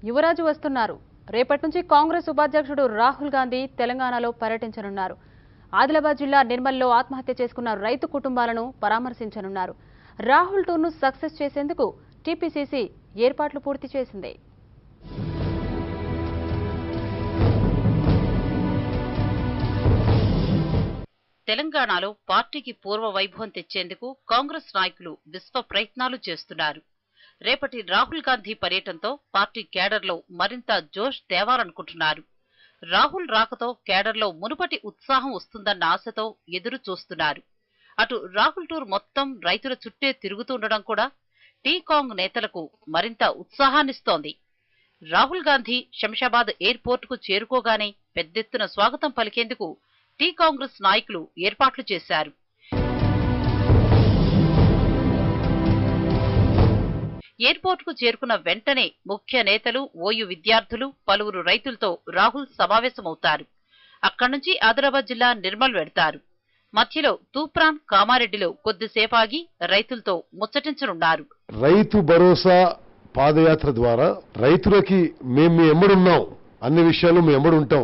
యువరాజు వస్తున్నారు. రేపటి నుంచి కాంగ్రెస్ ఉపాధ్యక్షుడు రాహుల్ గాంధీ తెలంగాణలో పర్యటించనున్నారు. ఆదిలాబాద్ జిల్లా నిర్మల్లో ఆత్మహత్య చేసుకున్న రైతు కుటుంబాలను పరామర్శించనున్నారు. రాహుల్ టూర్ను సక్సెస్ చేసేందుకు టీపీసీసీ ఏర్పాట్లు పూర్తి చేసింది. తెలంగాణలో పార్టీకి పూర్వ వైభవం తెచ్చేందుకు కాంగ్రెస్ నాయకులు విశ్వ ప్రయత్నాలు చేస్తున్నారు. రేపటి రాహుల్ గాంధీ పర్యటనతో పార్టీ కేడర్లో మరింత జోష్ తేవాలనుకుంటున్నారు. రాహుల్ రాకతో కేడర్లో మునుపటి ఉత్సాహం వస్తుందన్న ఆశతో ఎదురు చూస్తున్నారు. అటు రాహుల్ టూర్ మొత్తం రైతుల చుట్టే తిరుగుతుండడం కూడా టీ కాంగ్ నేతలకు మరింత ఉత్సాహాన్నిస్తోంది. రాహుల్ గాంధీ శంషాబాద్ ఎయిర్పోర్టుకు చేరుకోగానే పెద్దెత్తున స్వాగతం పలికేందుకు టీ కాంగ్రెస్ నాయకులు ఏర్పాట్లు చేశారు. ఎయిర్పోర్టుకు చేరుకున్న వెంటనే ముఖ్య నేతలు, ఓయూ విద్యార్థులు, పలువురు రైతులతో రాహుల్ సమావేశమవుతారు. అక్కడి నుంచి ఆదిలాబాద్ జిల్లా నిర్మల్ వెడతారు. మధ్యలో తూప్రాన్, కామారెడ్డిలో కొద్దిసేపాగి రైతులతో ముచ్చటించనున్నారు. రైతు భరోసా పాదయాత్ర ద్వారా రైతులకి మేము మీ ఎమ్మడున్నాం, అన్ని విషయాలు మేము ఎమ్మడుంటాం,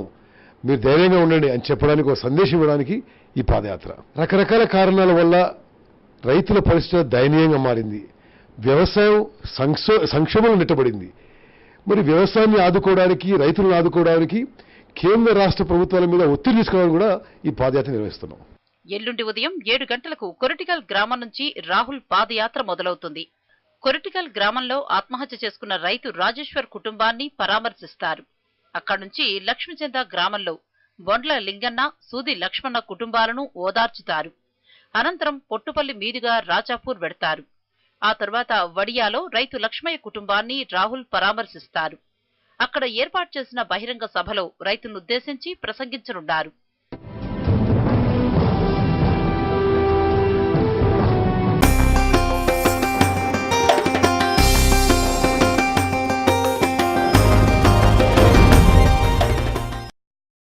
మీరు ధైర్యంగా ఉండండి అని చెప్పడానికి ఒక సందేశం ఇవ్వడానికి ఈ పాదయాత్ర. రకరకాల కారణాల వల్ల రైతుల పరిస్థితి దయనీయంగా మారింది. వ్యవసాయం సంక్షోభంలో నెట్టబడింది. మరి వ్యవసాయాన్ని ఆదుకోవడానికి, రైతులను ఆదుకోవడానికి కేంద్ర రాష్ట్ర ప్రభుత్వాల మీద ఒత్తిడి తీసుకోవడానికి కూడా ఈ పాదయాత్ర నిర్వహిస్తున్నాం. ఎల్లుండి ఉదయం 7 గంటలకు కొరటికల్ గ్రామం నుంచి రాహుల్ పాదయాత్ర మొదలవుతుంది. కొరటికల్ గ్రామంలో ఆత్మహత్య చేసుకున్న రైతు రాజేశ్వర్ కుటుంబాన్ని పరామర్శిస్తారు. అక్కడి నుంచి లక్ష్మీచంద గ్రామంలో బొండ్ల లింగన్న, సూది లక్ష్మణ కుటుంబాలను ఓదార్చుతారు. అనంతరం పొట్టుపల్లి మీదుగా రాజాపూర్ వెడతారు. ఆ తర్వాత వడియాలో రైతు లక్ష్మయ్య కుటుంబాన్ని రాహుల్ పరామర్శిస్తారు. అక్కడ ఏర్పాటు చేసిన బహిరంగ సభలో రైతులనుద్దేశించి ప్రసంగించనున్నారు.